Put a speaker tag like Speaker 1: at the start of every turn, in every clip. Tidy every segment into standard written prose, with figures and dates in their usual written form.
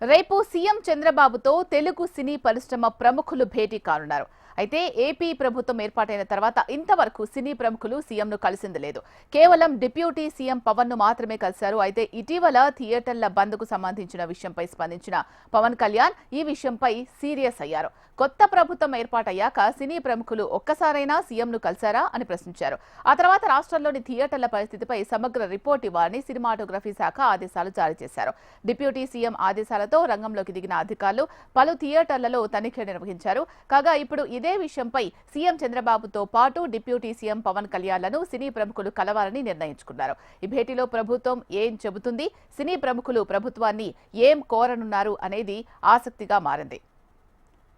Speaker 1: రేపు సీఎం చంద్రబాబుతో తెలుగు సినీ పరిశ్రమ ప్రముఖులు భేటీ కానున్నారు. అయితే ఏపీ ప్రభుత్వం ఏర్పాటైన తర్వాత ఇంతవరకు సినీ ప్రముఖులు సీఎంను కలిసింది లేదు. కేవలం డిప్యూటీ సీఎం పవన్ ను మాత్రమే కలిశారు. అయితే ఇటీవల థియేటర్ల బంద్కు సంబంధించిన విషయంపై స్పందించిన పవన్ కళ్యాణ్ ఈ విషయంపై సీరియస్ అయ్యారు. కొత్త ప్రభుత్వం ఏర్పాటయ్యాక సినీ ప్రముఖులు ఒక్కసారైనా సీఎంను కలిశారా అని ప్రశ్నించారు. ఆ తర్వాత రాష్ట్రంలోని థియేటర్ల పరిస్థితిపై సమగ్ర రిపోర్ట్ ఇవ్వాలని సినిమాటోగ్రఫీ శాఖ ఆదేశాలు జారీ చేశారు. డిప్యూటీ సీఎం ఆదేశాలతో రంగంలోకి దిగిన అధికారులు పలు థియేటర్లలో తనిఖీలు నిర్వహించారు. కాగా ఇప్పుడు ఇదే విషయంపై సీఎం చంద్రబాబుతో పాటు డిప్యూటీ సీఎం పవన్ కళ్యాణ్లను సినీ ప్రముఖులు కలవాలని నిర్ణయించుకున్నారు. ఈ భేటీలో ప్రభుత్వం ఏం చెబుతుంది, సినీ ప్రముఖులు ప్రభుత్వాన్ని ఏం కోరనున్నారు అనేది ఆసక్తిగా మారింది.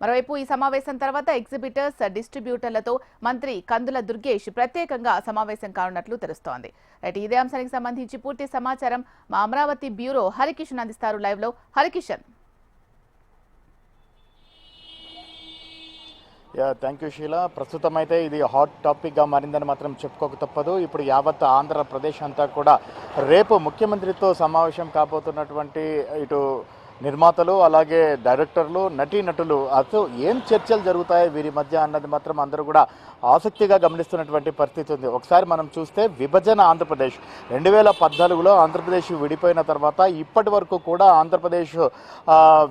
Speaker 1: మరోవైపు ఈ సమావేశం తర్వాత ఎగ్జిబిటర్స్, డిస్ట్రిబ్యూటర్లతో మంత్రి కందుల దుర్గేష్ ప్రత్యేకంగా సమావేశం కానున్నట్లు తెలుస్తోంది. రైట్, ఇదే అంశానికి సంబంధించి పూర్తి సమాచారం మా అమరావతి బ్యూరో హరికిషన్ అందిస్తారు లైవ్ లో. హరికిషన్.
Speaker 2: Thank you Sheela. ప్రస్తుతం అయితే ఇది హాట్ టాపిక్గా మారిందని మాత్రం చెప్పుకోక తప్పదు. ఇప్పుడు యావత్ ఆంధ్రప్రదేశ్ అంతా కూడా రేపు ముఖ్యమంత్రితో సమావేశం కాబోతున్నటువంటి ఇటు నిర్మాతలు, అలాగే డైరెక్టర్లు, నటీనటులు అసలు ఏం చర్చలు జరుగుతాయి వీరి మధ్య అన్నది మాత్రం అందరూ కూడా ఆసక్తిగా గమనిస్తున్నటువంటి పరిస్థితి ఉంది. ఒకసారి మనం చూస్తే విభజన ఆంధ్రప్రదేశ్ 2014లో ఆంధ్రప్రదేశ్ విడిపోయిన తర్వాత ఇప్పటి వరకు కూడా ఆంధ్రప్రదేశ్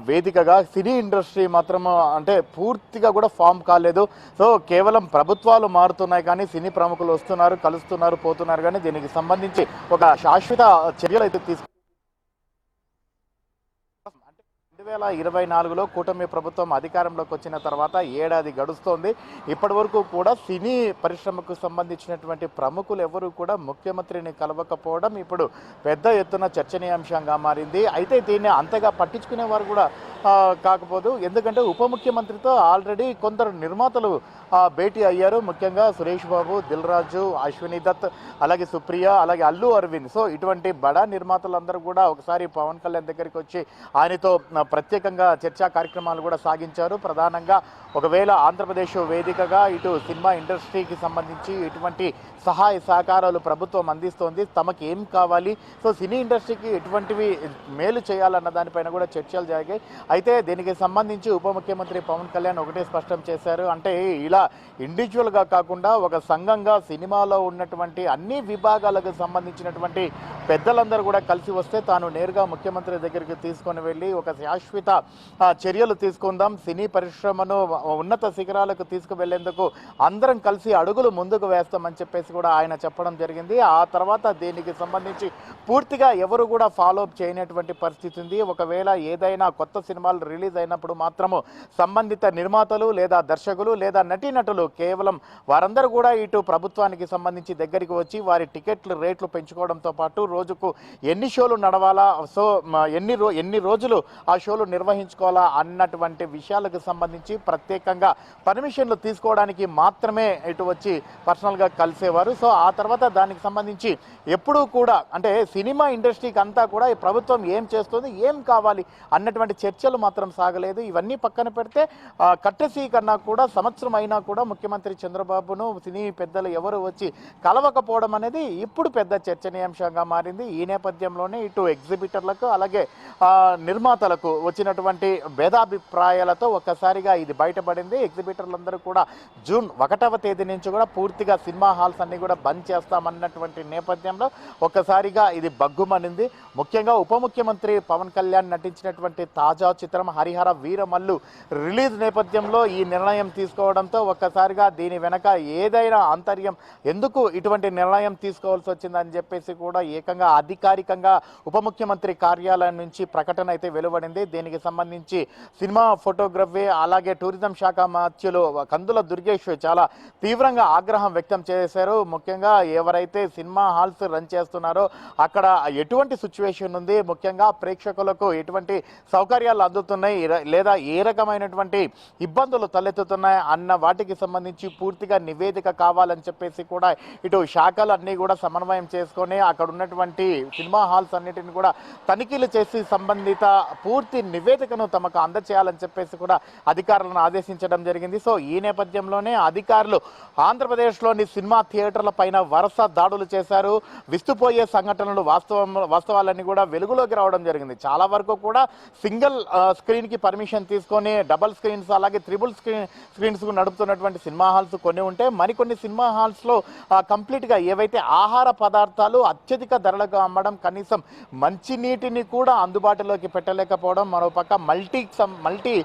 Speaker 2: వేదికగా సినీ ఇండస్ట్రీ మాత్రం అంటే పూర్తిగా కూడా ఫామ్ కాలేదు. సో కేవలం ప్రభుత్వాలు మారుతున్నాయి కానీ సినీ ప్రముఖులు వస్తున్నారు, కలుస్తున్నారు, పోతున్నారు. కానీ దీనికి సంబంధించి ఒక శాశ్వత చర్యలు అయితే 2024లో కూటమి ప్రభుత్వం అధికారంలోకి వచ్చిన తర్వాత ఏడాది గడుస్తోంది. ఇప్పటి వరకు కూడా సినీ పరిశ్రమకు సంబంధించినటువంటి ప్రముఖులు ఎవరు కూడా ముఖ్యమంత్రిని కలవకపోవడం ఇప్పుడు పెద్ద ఎత్తున చర్చనీయాంశంగా మారింది. అయితే దీన్ని అంతగా పట్టించుకునేవారు కూడా కాకపోదు. ఎందుకంటే ఉప ముఖ్యమంత్రితో ఆల్రెడీ కొందరు నిర్మాతలు భేటీ అయ్యారు. ముఖ్యంగా సురేష్ బాబు, దిల్ రాజు, అశ్విని దత్, అలాగే సుప్రియ, అలాగే అల్లు అరవింద్. సో ఇటువంటి బడా నిర్మాతలందరూ కూడా ఒకసారి పవన్ కళ్యాణ్ దగ్గరికి వచ్చి ఆయనతో ప్రత్యేకంగా చర్చా కార్యక్రమాలు కూడా సాగించారు. ప్రధానంగా ఒకవేళ ఆంధ్రప్రదేశ్ వేదికగా ఇటు సినిమా ఇండస్ట్రీకి సంబంధించి ఇటువంటి సహాయ సహకారాలు ప్రభుత్వం అందిస్తోంది, తమకు ఏం కావాలి, సో సినీ ఇండస్ట్రీకి ఎటువంటివి మేలు చేయాలన్న దానిపైన కూడా చర్చలు జరిగాయి. అయితే దీనికి సంబంధించి ఉప ముఖ్యమంత్రి పవన్ కళ్యాణ్ ఒకటే స్పష్టం చేశారు. అంటే ఇలా ఇండివిజువల్గా కాకుండా ఒక సంఘంగా సినిమాలో ఉన్నటువంటి అన్ని విభాగాలకు సంబంధించినటువంటి పెద్దలందరూ కూడా కలిసి వస్తే తాను నేరుగా ముఖ్యమంత్రి దగ్గరికి తీసుకొని వెళ్ళి ఒక శాశ్వత చర్యలు తీసుకుందాం, సినీ పరిశ్రమను ఉన్నత శిఖరాలకు తీసుకువెళ్లేందుకు అందరం కలిసి అడుగులు ముందుకు వేస్తామని చెప్పేసి కూడా ఆయన చెప్పడం జరిగింది. ఆ తర్వాత దీనికి సంబంధించి పూర్తిగా ఎవరు కూడా ఫాలో అప్ చేయనటువంటి పరిస్థితి ఉంది. ఒకవేళ ఏదైనా కొత్త సినిమాలు రిలీజ్ అయినప్పుడు మాత్రము సంబంధిత నిర్మాతలు లేదా దర్శకులు లేదా నటీనటులు కేవలం వారందరూ కూడా ఇటు ప్రభుత్వానికి సంబంధించి దగ్గరికి వచ్చి వారి టికెట్లు రేట్లు పెంచుకోవడంతో పాటు రోజుకు ఎన్ని షోలు నడవాలా, సో ఎన్ని రోజులు ఆ షోలు నిర్వహించుకోవాలా అన్నటువంటి విషయాలకు సంబంధించి ప్రత్యేకంగా పర్మిషన్లు తీసుకోవడానికి మాత్రమే ఇటు వచ్చి పర్సనల్గా కలిసేవారు. సో ఆ తర్వాత దానికి సంబంధించి ఎప్పుడూ కూడా అంటే సినిమా ఇండస్ట్రీకి అంతా కూడా ఈ ప్రభుత్వం ఏం చేస్తుంది, ఏం కావాలి అన్నటువంటి చర్చలు మాత్రం సాగలేదు. ఇవన్నీ పక్కన పెడితే కట్టెసీ కన్నా కూడా సంవత్సరం అయినా కూడా ముఖ్యమంత్రి చంద్రబాబును సినీ పెద్దలు ఎవరు వచ్చి కలవకపోవడం అనేది ఇప్పుడు పెద్ద చర్చనీయాంశంగా మారింది. ఈ నేపథ్యంలోనే ఇటు ఎగ్జిబిటర్లకు అలాగే నిర్మాతలకు వచ్చినటువంటి భేదాభిప్రాయాలతో ఒక్కసారిగా ఇది బయటపడింది. ఎగ్జిబిటర్లందరూ కూడా జూన్ 1వ తేదీ నుంచి కూడా పూర్తిగా సినిమా హాల్స్ అన్ని కూడా బంద్ చేస్తామన్నటువంటి నేపథ్యంలో ఒక్కసారిగా ఇది బగ్గుమనింది. ముఖ్యంగా ఉప ముఖ్యమంత్రి పవన్ కళ్యాణ్ నటించినటువంటి తాజా చిత్రం హరిహర వీరమల్లు రిలీజ్ నేపథ్యంలో ఈ నిర్ణయం తీసుకోవడంతో ఒక్కసారిగా దీని వెనక ఏదైనా ఆంతర్యం, ఎందుకు ఇటువంటి నిర్ణయం తీసుకోవాల్సి వచ్చిందని చెప్పేసి కూడా ఏకంగా అధికారికంగా ఉప ముఖ్యమంత్రి కార్యాలయం నుంచి ప్రకటన అయితే వెలువడింది. దీనికి సంబంధించి సినిమా ఫోటోగ్రఫీ అలాగే టూరిజం శాఖ మంత్రులు కందుల దుర్గేష్ చాలా తీవ్రంగా ఆగ్రహం వ్యక్తం చేశారు. ముఖ్యంగా ఎవరైతే సినిమా హాల్స్ రన్ చేస్తున్నారో అక్కడ ఎటువంటి సిచ్యువేషన్ ఉంది, ముఖ్యంగా ప్రేక్షకులకు ఎటువంటి సౌకర్యాలు అందుతున్నాయి లేదా ఏ రకమైనటువంటి ఇబ్బందులు తలెత్తుతున్నాయి అన్న వాటికి సంబంధించి పూర్తిగా నివేదిక కావాలని చెప్పేసి కూడా ఇటు శాఖలు అన్నీ కూడా సమన్వయం చేసుకొని అక్కడ ఉన్నటువంటి సినిమా హాల్స్ అన్నిటిని కూడా తనిఖీలు చేసి సంబంధిత పూర్తి నివేదికను తమకు అందచేయాలని చెప్పేసి కూడా అధికారులను ఆదేశించడం జరిగింది. సో ఈ నేపథ్యంలోనే అధికారులు ఆంధ్రప్రదేశ్లోని సినిమా థియేటర్ల పైన వరుస దాడులు చేశారు. విస్తుపోయే సంఘటనలు వాస్తవాలన్నీ కూడా వెలుగులోకి రావడం జరిగింది. చాలా వరకు కూడా సింగిల్ స్క్రీన్కి పర్మిషన్ తీసుకొని డబల్ స్క్రీన్స్ అలాగే త్రిబుల్ స్క్రీన్స్ నడుపుతున్నటువంటి సినిమా హాల్స్ కొన్ని ఉంటే మరికొన్ని సినిమా హాల్స్లో కంప్లీట్గా ఏవైతే ఆహార పదార్థాలు అత్యధిక ధరలకు అమ్మడం, కనీసం మంచినీటిని కూడా అందుబాటులోకి పెట్టలేకపోవడం, మరోపక్క మల్టీ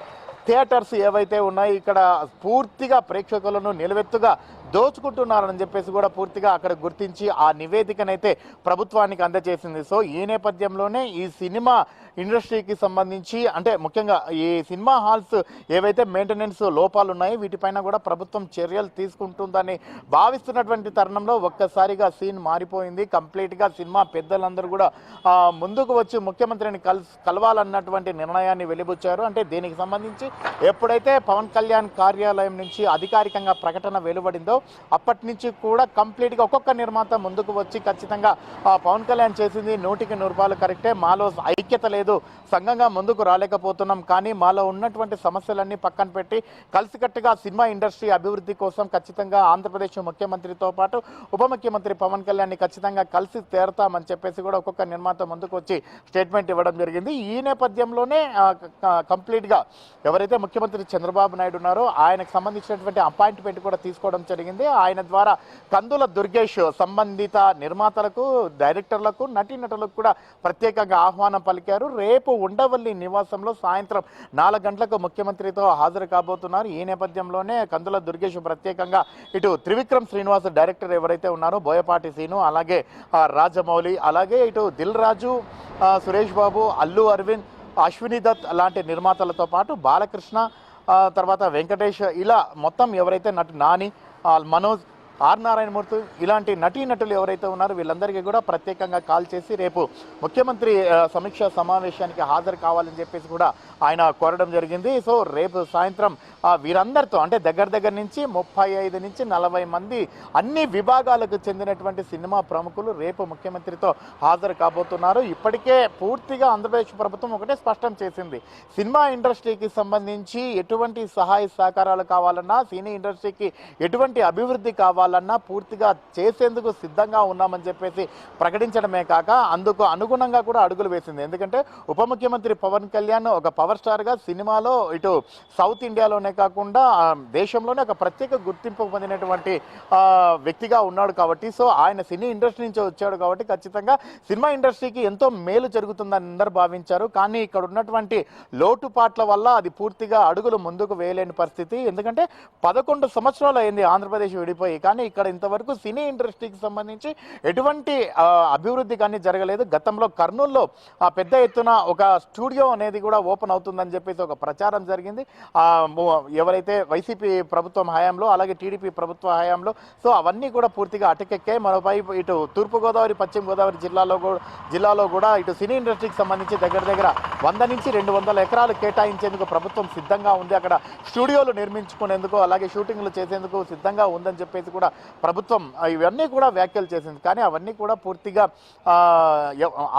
Speaker 2: థియేటర్స్ ఏవైతే ఉన్నాయో ఇక్కడ పూర్తిగా ప్రేక్షకులను నిలువెత్తుగా దోచుకుంటున్నారని చెప్పేసి కూడా పూర్తిగా అక్కడ గుర్తించి ఆ నివేదికనైతే ప్రభుత్వానికి అందజేసింది. సో ఈ నేపథ్యంలోనే ఈ సినిమా ఇండస్ట్రీకి సంబంధించి అంటే ముఖ్యంగా ఈ సినిమా హాల్స్ ఏవైతే మెయింటెనెన్స్ లోపాలు ఉన్నాయో వీటిపైన కూడా ప్రభుత్వం చర్యలు తీసుకుంటుందని భావిస్తున్నటువంటి తరుణంలో ఒక్కసారిగా సీన్ మారిపోయింది. కంప్లీట్గా సినిమా పెద్దలందరూ కూడా ముందుకు వచ్చి ముఖ్యమంత్రిని కలవాలన్నటువంటి నిర్ణయాన్ని వెలిబుచ్చారు. అంటే దీనికి సంబంధించి ఎప్పుడైతే పవన్ కళ్యాణ్ కార్యాలయం నుంచి అధికారికంగా ప్రకటన వెలువడిందో అప్పటి నుంచి కూడా కంప్లీట్గా ఒక్కొక్క నిర్మాత ముందుకు వచ్చి ఖచ్చితంగా పవన్ కళ్యాణ్ చేసింది 100కి 100 కరెక్టే, మాలో ఐక్యత లేదు, సంఘంగా ముందుకు రాలేకపోతున్నాం, కానీ మాలో ఉన్నటువంటి సమస్యలన్నీ పక్కన పెట్టి కలిసికట్టుగా సినిమా ఇండస్ట్రీ అభివృద్ధి కోసం ఖచ్చితంగా ఆంధ్రప్రదేశ్ ముఖ్యమంత్రితో పాటు ఉప ముఖ్యమంత్రి పవన్ కళ్యాణ్ని ఖచ్చితంగా కలిసి తీరతామని చెప్పేసి కూడా ఒక్కొక్క నిర్మాత ముందుకు వచ్చి స్టేట్మెంట్ ఇవ్వడం జరిగింది. ఈ నేపథ్యంలోనే కంప్లీట్గా ఎవరైతే ముఖ్యమంత్రి చంద్రబాబు నాయుడు ఉన్నారో ఆయనకు సంబంధించినటువంటి అపాయింట్మెంట్ కూడా తీసుకోవడం జరిగింది. ఆయన ద్వారా కందుల దుర్గేష్ సంబంధిత నిర్మాతలకు, డైరెక్టర్లకు, నటీనటులకు కూడా ప్రత్యేకంగా ఆహ్వానం పలికారు. రేపు ఉండవల్లి నివాసంలో సాయంత్రం 4 గంటలకు ముఖ్యమంత్రితో హాజరు కాబోతున్నారు. ఈ నేపథ్యంలోనే కందుల దుర్గేష్ ప్రత్యేకంగా ఇటు త్రివిక్రమ్ శ్రీనివాస్ డైరెక్టర్ ఎవరైతే ఉన్నారో బోయపాటి సీను, అలాగే రాజమౌళి, అలాగే ఇటు దిల్ రాజు, సురేష్ బాబు, అల్లు అరవింద్, అశ్విని దత్ లాంటి నిర్మాతలతో పాటు బాలకృష్ణ, తర్వాత వెంకటేష్, ఇలా మొత్తం ఎవరైతే నాని, మనోజ్, ఆర్ నారాయణమూర్తి ఇలాంటి నటీనటులు ఎవరైతే ఉన్నారో వీళ్ళందరికీ కూడా ప్రత్యేకంగా కాల్ చేసి రేపు ముఖ్యమంత్రి సమీక్ష సమావేశానికి హాజరు కావాలని చెప్పేసి కూడా ఆయన కోరడం జరిగింది. సో రేపు సాయంత్రం వీరందరితో అంటే దగ్గర నుంచి 35 నుంచి 40 మంది అన్ని విభాగాలకు చెందినటువంటి సినిమా ప్రముఖులు రేపు ముఖ్యమంత్రితో హాజరు కాబోతున్నారు. ఇప్పటికే పూర్తిగా ఆంధ్రప్రదేశ్ ప్రభుత్వం ఒకటే స్పష్టం చేసింది, సినిమా ఇండస్ట్రీకి సంబంధించి ఎటువంటి సహాయ సహకారాలు కావాలన్నా, సినీ ఇండస్ట్రీకి ఎటువంటి అభివృద్ధి కావాలన్నా పూర్తిగా చేసేందుకు సిద్ధంగా ఉన్నామని చెప్పేసి ప్రకటించడమే కాక అందుకు అనుగుణంగా కూడా అడుగులు వేసింది. ఎందుకంటే ఉప ముఖ్యమంత్రి పవన్ కళ్యాణ్ ఒక పవర్ స్టార్గా సినిమాలో ఇటు సౌత్ ఇండియాలోనే కాకుండా దేశంలోనే ఒక ప్రత్యేక గుర్తింపు పొందినటువంటి వ్యక్తిగా ఉన్నాడు కాబట్టి, సో ఆయన సినీ ఇండస్ట్రీ నుంచి వచ్చాడు కాబట్టి ఖచ్చితంగా సినిమా ఇండస్ట్రీకి ఎంతో మేలు జరుగుతుందని అందరూ భావించారు. కానీ ఇక్కడ ఉన్నటువంటి లోటుపాట్ల వల్ల అది పూర్తిగా అడుగులు ముందుకు వేయలేని పరిస్థితి. ఎందుకంటే 11 సంవత్సరాలు అయింది ఆంధ్రప్రదేశ్ విడిపోయి, కానీ ఇక్కడ ఇంతవరకు సినీ ఇండస్ట్రీకి సంబంధించి ఎటువంటి అభివృద్ధి కానీ జరగలేదు. గతంలో కర్నూలులో పెద్ద ఎత్తున ఒక స్టూడియో అనేది కూడా ఓపెన్ అవుతుందని చెప్పేసి ఒక ప్రచారం జరిగింది ఎవరైతే వైసీపీ ప్రభుత్వం హయాంలో, అలాగే టీడీపీ ప్రభుత్వ హయాంలో. సో అవన్నీ కూడా పూర్తిగా అటకెక్కాయి. మరోవైపు ఇటు తూర్పుగోదావరి, పశ్చిమ గోదావరి జిల్లాలో కూడా ఇటు సినీ ఇండస్ట్రీకి సంబంధించి దగ్గర 100 నుంచి 200 ఎకరాలు కేటాయించేందుకు ప్రభుత్వం సిద్ధంగా ఉంది. అక్కడ స్టూడియోలు నిర్మించుకునేందుకు, అలాగే షూటింగ్లు చేసేందుకు సిద్ధంగా ఉందని చెప్పేసి కూడా ప్రభుత్వం ఇవన్నీ కూడా వ్యాఖ్యలు చేసింది. కానీ అవన్నీ కూడా పూర్తిగా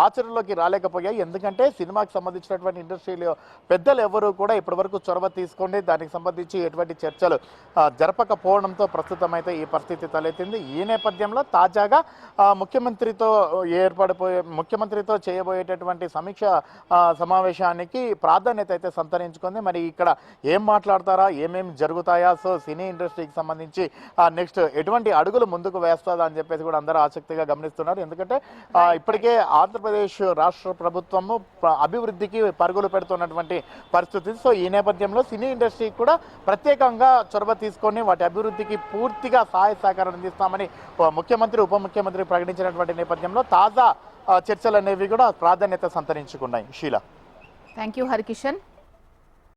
Speaker 2: ఆచరణలోకి రాలేకపోయాయి. ఎందుకంటే సినిమాకి సంబంధించినటువంటి ఇండస్ట్రీలో పెద్దలు ఎవరు కూడా ఇప్పటివరకు చొరవ తీసుకొని దానికి సంబంధించి ఎటువంటి చర్చలు జరపకపోవడంతో ప్రస్తుతం అయితే ఈ పరిస్థితి తలెత్తింది. ఈ నేపథ్యంలో తాజాగా ముఖ్యమంత్రితో చేయబోయేటటువంటి సమీక్ష సమావేశానికి ప్రాధాన్యత అయితే సంతరించుకుంది. మరి ఇక్కడ ఏం మాట్లాడతారా, ఏమేమి జరుగుతాయా, సో సినీ ఇండస్ట్రీకి సంబంధించి నెక్స్ట్ ఎటువంటి అడుగులు ముందుకు వేస్తుందా అని చెప్పేసి కూడా అందరూ ఆసక్తిగా గమనిస్తున్నారు. ఎందుకంటే ఇప్పటికే ఆంధ్రప్రదేశ్ రాష్ట్ర ప్రభుత్వము అభివృద్ధికి పరుగులు పెడుతున్నటువంటి పరిస్థితి. సో ఈ నేపథ్యంలో సినీ ఇండస్ట్రీ కూడా ప్రత్యేకంగా చొరవ తీసుకొని వాటి అభివృద్ధికి పూర్తిగా సహాయ సహకారం అందిస్తామని ముఖ్యమంత్రి, ఉప ముఖ్యమంత్రి ప్రకటించినటువంటి నేపథ్యంలో తాజా చర్చలు అనేవి కూడా ప్రాధాన్యత సంతరించుకున్నాయి. షీలా.
Speaker 1: Thank you Harikishan.